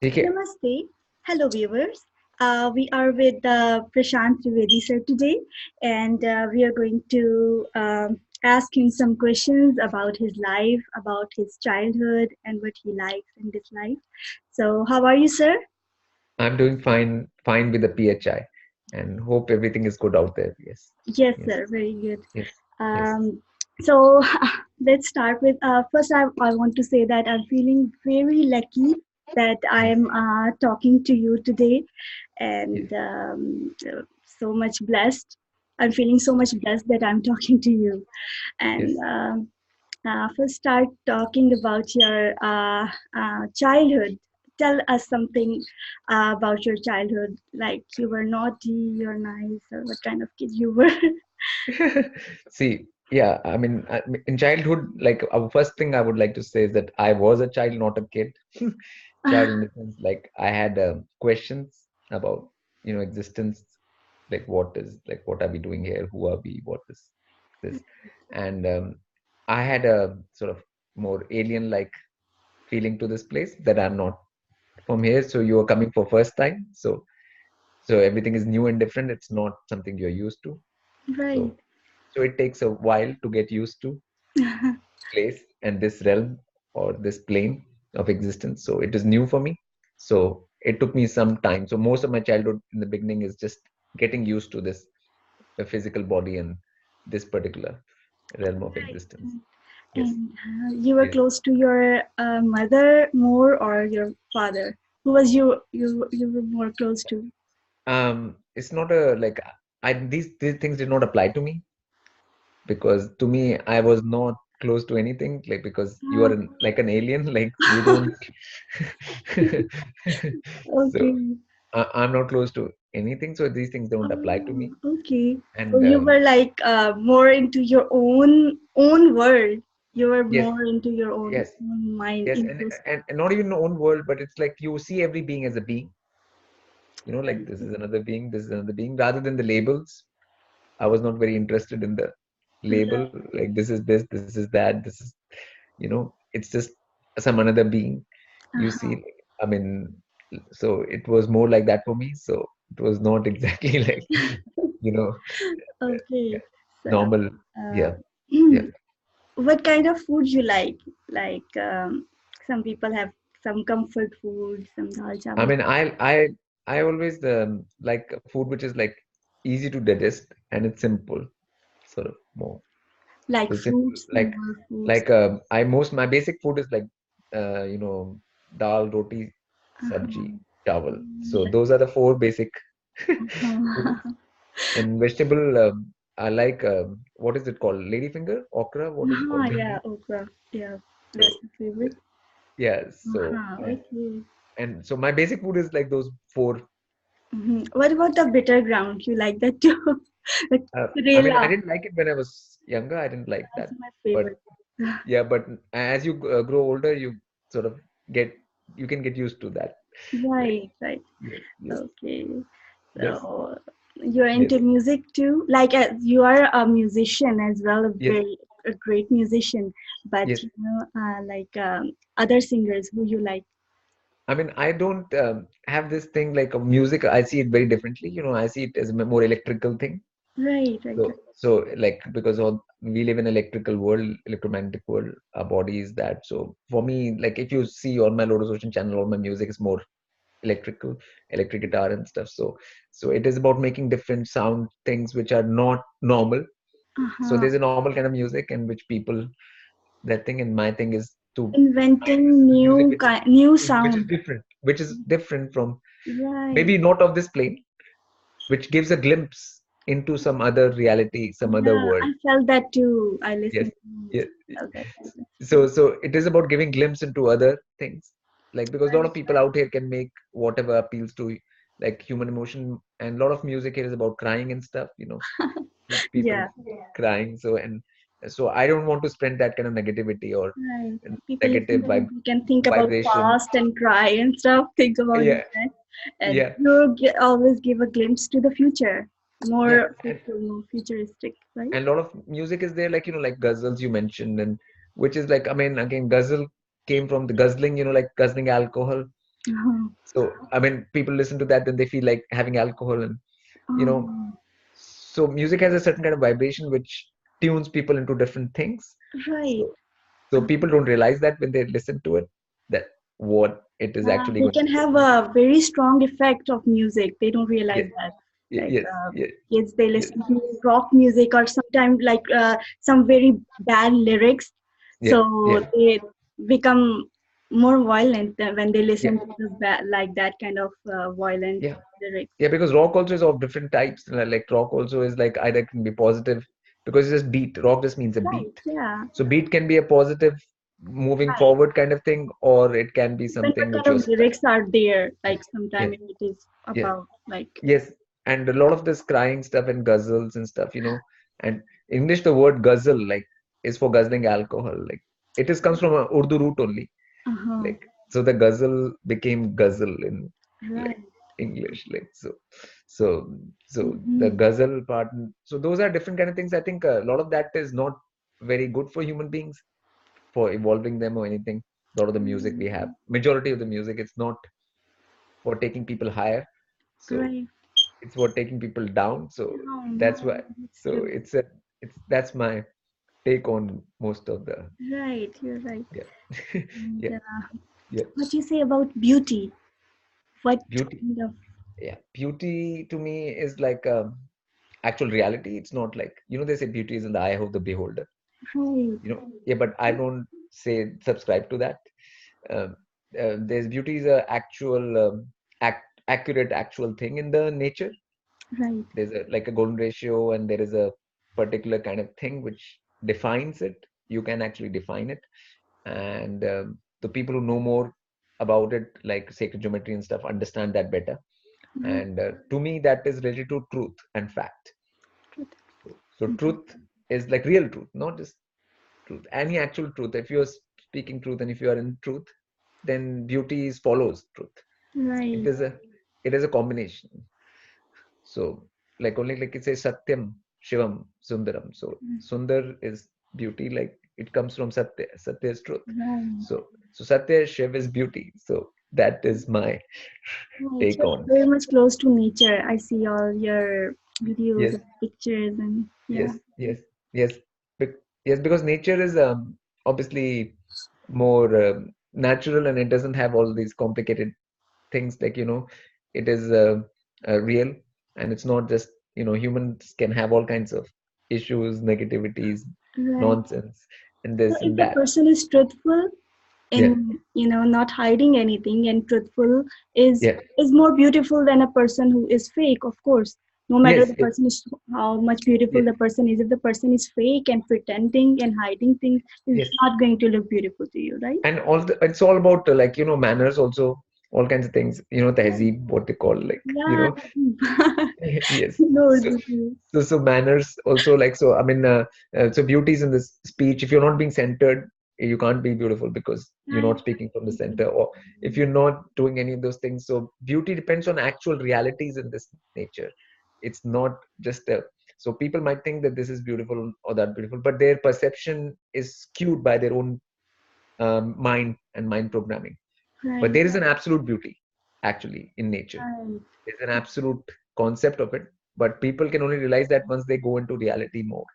ठीक है. Namaste. Hello, viewers. We are with Prashant Trivedi sir today, and we are going to ask him some questions about his life, about his childhood, and what he likes and dislikes. So, how are you, sir? I'm doing fine with the PHI, and hope everything is good out there. Yes, Yes, yes, sir. Very good. yes, yes, Um, so, let's start with first. I want to say that I'm feeling very lucky that I yes, am talking to you today, yes, and so much blessed. I'm feeling so much blessed that I'm talking to you. And yes. first, start talking about your childhood. Tell us something about your childhood. Like you were naughty, you're nice, or what kind of kid you were. See, yeah, I mean, in childhood, like first thing I would like to say is that I was a child, not a kid. Child in the sense, like I had questions about, existence, like what are we doing here? Who are we? What is this? And I had a sort of more alien-like feeling to this place that I'm not from here. So you are coming for first time. So everything is new and different. It's not something you're used to. Right. So it takes a while to get used to place and this realm or this plane of existence. So it is new for me. So it took me some time. So most of my childhood in the beginning is just getting used to this physical body and this particular realm of Right. existence. Yes, And you were yes. close to your mother more or your father? Who was you were more close to? It's not a like I these things did not apply to me because to me I was not close to anything like because you are like an alien like you don't so Okay. I'm not close to anything so these things don't apply to me Oh, okay. So and you were like more into your own world. You were yes, more into your own, yes, own mind. yes, Into and not even own world but it's like you see every being as a being, like this is another being, this is another being rather than the labels. I was not very interested in the label like this is that, this is, it's just some another being you see. uh-huh. I mean, so it was more like that for me. So it was not exactly like, you know, Okay. yeah, So, normal. uh, Yeah, yeah. what kind of food you like? Like some people have some comfort food, some dal I chawal. mean, I always like food which is like easy to digest and it's simple, sort of more. Like So simple, fruits, more fruits. like I most my basic food is like dal, roti, sabji, Uh-huh. chawal. So those are the four basic foods. Uh-huh. And vegetable, I like what is it called? Ladyfinger, okra. What is it called? Yeah, Bhindi. okra. Yeah, that's So the favorite. yeah. So Okay. and so my basic food is like those four. What about the bitter ground? You like that too? The I mean, I Karela. didn't like it when I was younger. I didn't like That's that. my But favorite. yeah, but as you grow older, you sort of get you can get used to that. Like Right, right. yes, yes, Okay. yes, So you're into yes, music too? Like you are a musician as well, yes, a great musician. But yes. like other singers who you like. I mean, I don't have this thing like music. I see it very differently. I see it as a more electrical thing. Right, right, So, right. so like because we live in electrical world, electromagnetic world, our body is that. So for me, like if you see on my Lotus Ocean channel, all my music is more electrical, electric guitar and stuff. So it is about making different sound things which are not normal. So Uh-huh. there's a normal kind of music and which people that thing, and my thing is to find Inventing music new which is sound. different from Right. maybe not of this plane, which gives a glimpse into some other reality, some other Yeah, world. I felt that too. I Yes. listened to Yeah. music. I felt that too. So it is about giving glimpse into other things. Like because a lot Right. of people out here can make whatever appeals to like human emotion, and a lot of music here is about crying and stuff, people Yeah. crying. So I don't want to spread that kind of negativity or Right. People listen negative to music and think about vibration. past and cry and stuff. Think about Yeah, that, and yeah, always give a glimpse to the future, yeah. more fruitful, more futuristic, right? And a lot of music is there, like like ghazals you mentioned, and which is like I mean again ghazal came from the guzzling, like guzzling alcohol. Uh-huh. So I mean, people listen to that, then they feel like having alcohol, and you know, Oh, so music has a certain kind of vibration which tunes people into different things. right. So so people don't realize that when they listen to it, that what it is actually They going can to do. have a very strong effect of music. They don't realize Yes, that. Like yes, kids, they yes, listen to rock music or sometimes like some very bad lyrics, yeah, so yeah, they become more violent when they yeah, listen to this bad, like that kind of violent yeah. lyrics. Yeah, because rock also is of different types. Like rock also is like either can be positive because it's just beat. Rock just means a beat. Right. Yeah. So beat can be a positive, moving Right. forward kind of thing, or it can be Depends something what which kind you're of stuck. lyrics are there. Yeah, Like yeah, sometimes it is yeah. about like. Yes, and a lot of this crying stuff and guzzles and stuff, and English, the word guzzle like is for guzzling alcohol. Like it is comes from a Urdu root only. Uh-huh. Like so, the guzzle became guzzle in Right. like English. Like so, so the Hmm. guzzle part. So those are different kind of things. I think a lot of that is not very good for human beings for evolving them or anything. A lot of the music we have, majority of the music, it's not for taking people higher. So Right. it's for taking people down. So No, that's no, why. it's So true. it's that's my take on most of the Right, you're right. yeah And yeah yeah what do you say about beauty? What beauty. kind of Yeah, beauty to me is like actual reality. It's not like they say beauty is in the eye of the beholder. right, Yeah, but I don't say subscribe to that. Um, there's beauty is a actual accurate actual thing in the nature. right, There's a like a golden ratio, and there is a particular kind of thing which defines it. You can actually define it, and the people who know more about it, like sacred geometry and stuff, understand that better. right. And to me, that is related to truth and fact. So truth is like real truth, not just truth, any actual truth. If you're speaking truth and if you are in truth, then beauty is follows truth. It Right. is a it is a combination. So like only like it says Satyam, Shivam, Sundaram. So Sundar is beauty, like it comes from Satya. Satya is truth. Right. So Satya, Shiv is beauty. So that is my Right. take You're on. very much close to nature. I see all your videos Yes, and pictures and yeah. yes, yes, yes. Yes, because nature is obviously more natural, and it doesn't have all these complicated things, like it is real, and it's not just humans can have all kinds of issues, negativities, Right. nonsense, and So this if and the that. person is truthful Yeah, in, not hiding anything and truthful is yeah, is more beautiful than a person who is fake, of course. No matter yes, the yes, person is how much beautiful yes, the person is, if the person is fake and pretending and hiding things, it's yes. not going to look beautiful to you, right? And it's all about like manners also, all kinds of things, tehzeeb, what they call, like Yeah. yes. No, So, this is so manners also, like, so I mean, so beauty is in this speech. If you're not being centered, you can't be beautiful because you're right. not speaking from the center. Or if you're not doing any of those things, so beauty depends on actual realities in this nature. It's not just a. So people might think that this is beautiful or that beautiful, but their perception is skewed by their own mind and mind programming. But Right. there is an absolute beauty actually in nature. Right. There's an absolute concept of it, but people can only realize that once they go into reality more.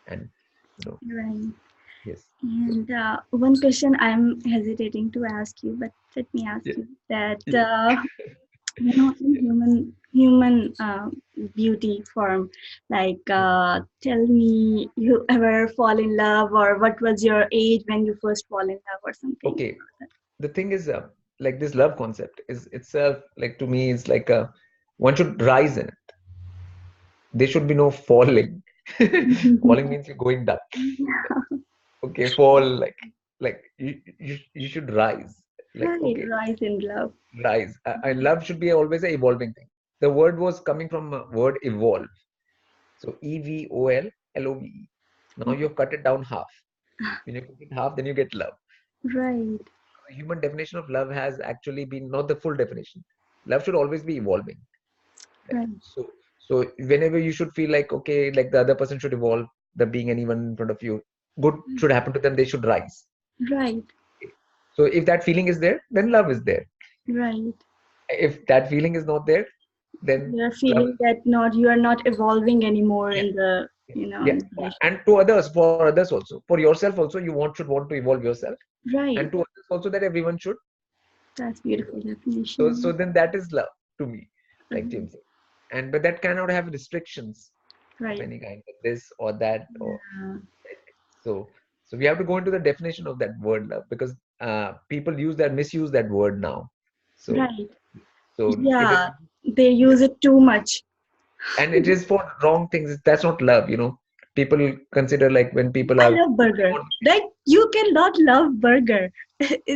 And you know, Right. yes. So And one question I'm hesitating to ask you, but let me ask yeah, you that yeah, in human beauty form, like yeah. tell me, you ever fall in love, or what was your age when you first fall in love, or something? Okay. The thing is, like this love concept is itself, like to me, it's like one should rise in it. There should be no falling. Falling means you're going down. Okay, fall like you should rise. Like Right, okay, rise in love. rise. And love should be always an evolving thing. The word was coming from a word evolve. So EVOLLOVE. Now you've cut it down half. When you cut it half, then you get love. Right, The human definition of love has actually been not the full definition. Love should always be evolving. Like right, so whenever you should feel like okay, like the other person should evolve, the being anyone in front of you, good should happen to them, they should rise. right, Okay. So if that feeling is there, then love is there. Right. If that feeling is not there, then You're love feeling is, that not you are not evolving anymore yeah, in the yeah, in yeah. the relation. And to others, for others also, for yourself also, you should want to evolve yourself, and Right. to others also that everyone should That's evolve. beautiful So definition. then that is love to me, like Mhm. James said. And but that cannot have restrictions of Right. any kind, like this or that, or Yeah. so. So we have to go into the definition of that word love, because people use that, misuse that word now. So Right. it is, Yeah. They yes, use it too much. and it is for wrong things. That's not love, People consider, like, when people I are love moving burger. on. Like you cannot love burger.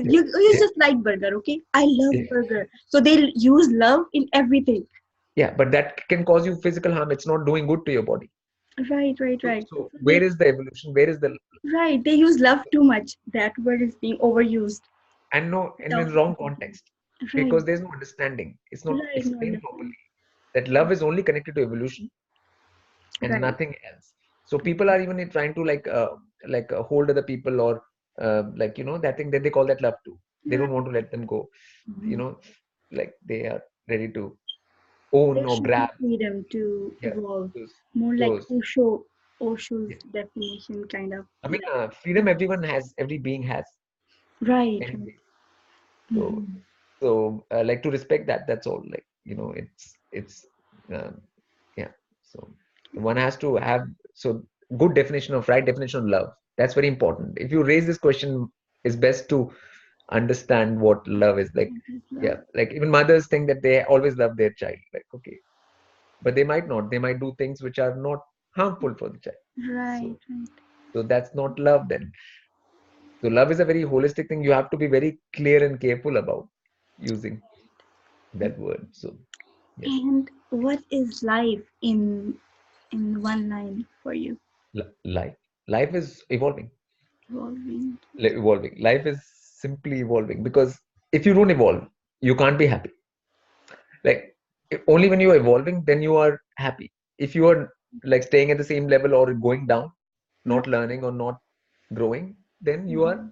Yeah, You yeah, just like burger, okay? I yeah, love burger. So they use love in everything. yeah. But that can cause you physical harm. It's not doing good to your body. Right, right, So, right. so So where they is the evolution? Where is the, right, they use love too much. That word is being overused and no, and without in wrong necessity. context, Right, because there's no understanding. It's not right, no explained understand. properly that love is only connected to evolution and Right, nothing else. So people are even trying to, like hold other people, or like, that thing that they call that love too. They don't right. want to let them go. You Mhm. know, like they are ready to There own or should be grab. freedom to Yeah, evolve. those More like those. Osho's Yeah. definition, kind of. I mean, Yeah. freedom everyone has, every being has Right, right. anyway. So Mhm. like, to respect that. That's all. Like, it's um, yeah. So one has to have, so good definition of, right definition of love. That's very important. If you raise this question, it's best to understand what love is like. What is Yeah, love? like even mothers think that they always love their child. Like, okay, but they might not. They might do things which are not harmful for the child. Right, So right. so that's not love then. So love is a very holistic thing. You have to be very clear and careful about using that word. So yes, And what is life in one line for you? life is evolving. Evolving. Evolving. Life is simply evolving, because if you don't evolve, you can't be happy. Like, only when you are evolving, then you are happy. If you are, like, staying at the same level or going down, Right, not learning or not growing, then mhm,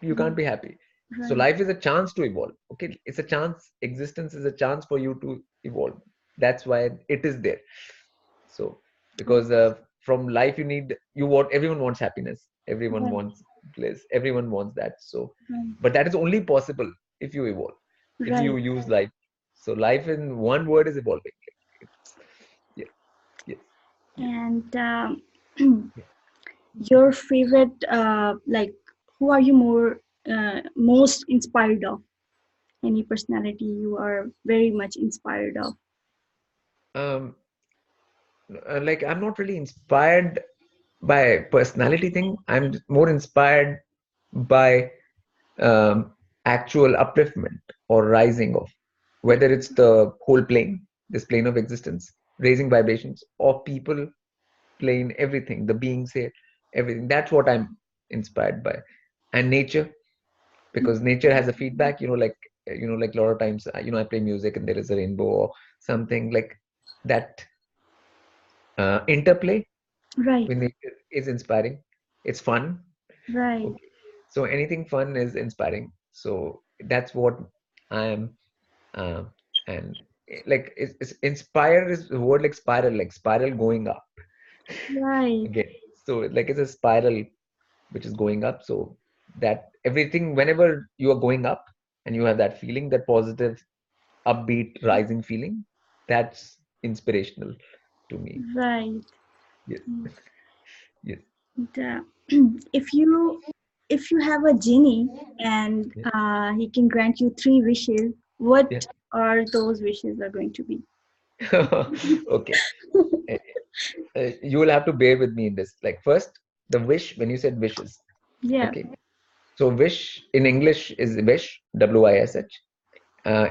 you can't be happy. So right, life is a chance to evolve. Okay, it's a chance. Existence is a chance for you to evolve. That's why it is there. So, because from life, you want, everyone wants happiness, everyone right, wants bliss, everyone wants that. So, right, but that is only possible if you evolve, if you right. use life. So life in one word is evolving. It's, yeah, yes, yes, And yeah. your favorite, like, who are you most inspired of? Any personality you are very much inspired of? um like, I'm not really inspired by personality thing. I'm more inspired by actual upliftment or rising of, whether it's the whole plane, this plane of existence, raising vibrations, or people, plane, everything, the beings here, everything. That's what I'm inspired by. And nature, because nature has a feedback, like, a lot of times, I play music and there is a rainbow or something like that. Interplay Right, with nature is inspiring. It's fun. right, Okay. So anything fun is inspiring. So that's what I am. Uh, and it's inspire is the word, like spiral going up right, again. So like, it's a spiral which is going up. So that everything, whenever you are going up and you have that feeling, that positive, upbeat, rising feeling, that's inspirational to me. right. Yes, yes, The, if you have a genie and yeah, he can grant you three wishes, what yeah. are those wishes are going to be? Okay. Uh, you will have to bear with me in this. Like, first, the wish, when you said wishes. Yeah. Okay. So wish in English is wish, W-I-S-H.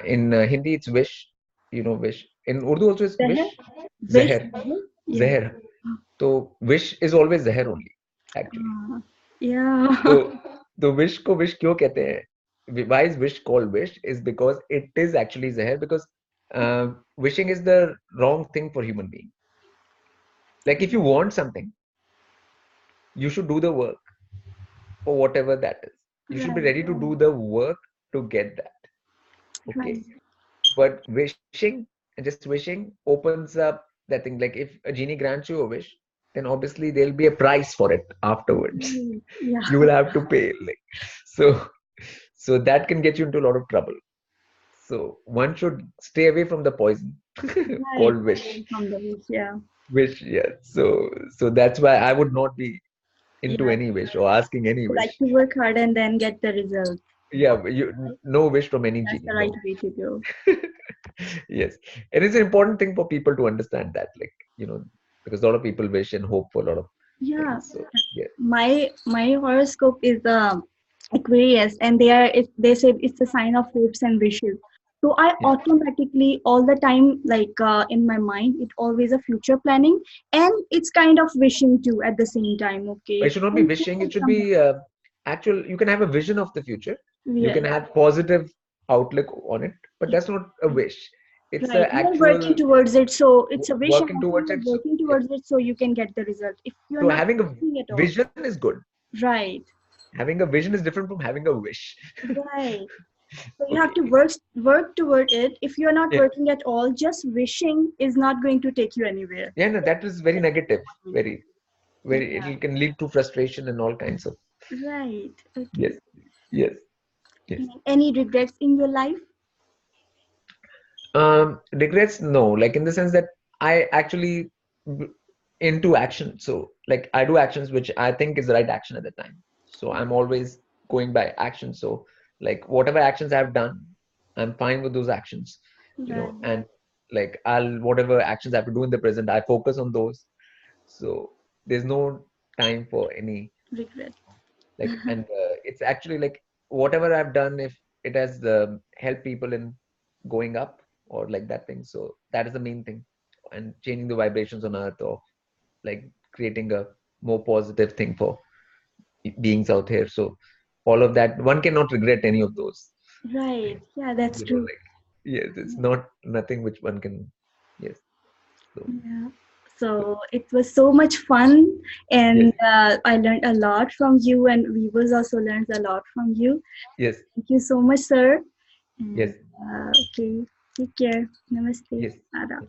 In Hindi, it's wish. Wish. In Urdu also is Zahar? wish. Wish. Zahar. Yeah. Zahar. So wish is always zahar only, actually. Yeah. So the wish ko wish क्यों कहते हैं? Why is wish called wish? Is because it is actually zahar. Because wishing is the wrong thing for human being. Like, if you want something, you should do the work for whatever that is. You should be Right. ready to do the work to get that. Okay. Right. But wishing and just wishing opens up that thing. Like if a genie grants you a wish, then obviously there'll be a price for it afterwards. Right. Yeah. You will have to pay. Like so, so that can get you into a lot of trouble. So one should stay away from the poison Right. called wish. Away from the wish. Yeah. Wish, yeah. So that's why I would not be into Yeah. any wish or asking any You like wish. to work hard and then get the result. Yeah, no wish from any That's genie. the right No. way to go. Yes, it is an important thing for people to understand that, like, because a lot of people wish and hope for a lot of Yeah. things. So yeah, My horoscope is Aquarius, and they say it's a sign of hopes and wishes. So I yeah. automatically all the time, like in my mind, it always a future planning, and it's kind of wishing too at the same time. But it Okay, should not be and wishing. It should someone, be actual. You can have a vision of the future. You yeah, can have positive outlook on it, but yeah, that's not a wish. It's right. a You are working actual towards it, so it's a vision. working And towards you it. are So working yeah. towards it, so you can get the result. If you are So not having a working at all, vision is good. right, Having a vision is different from having a wish. right. So you have Okay. to work toward it. If you're not Yeah. working at all, just wishing is not going to take you anywhere. Yeah. No, that is very That's negative. what we Very, very. Yeah. It can lead to frustration and all kinds of. Right. Yes. Okay. Yes. Yes. Any regrets in your life? Regrets, no. Like in the sense that I actually into action. So like I do actions which I think is the right action at the time. So I'm always going by action. So like whatever actions I've done, I'm fine with those actions. Right. And like I'll whatever actions I have to do in the present, I focus on those. So there's no time for any Regret. like, and it's actually like whatever I've done, if it has helped people in going up or like that thing, so that is the main thing, and changing the vibrations on earth, or like creating a more positive thing for beings out here. So all of that, one cannot regret any of those. Right. Yeah, that's true. Like, yes, it's not nothing which one can. Yes. So Yeah. so So it was so much fun, yes. and I learned a lot from you, and viewers also learned a lot from you. Yes. Thank you so much, sir. Yes. And okay, take care. Namaste. Yes. Adab.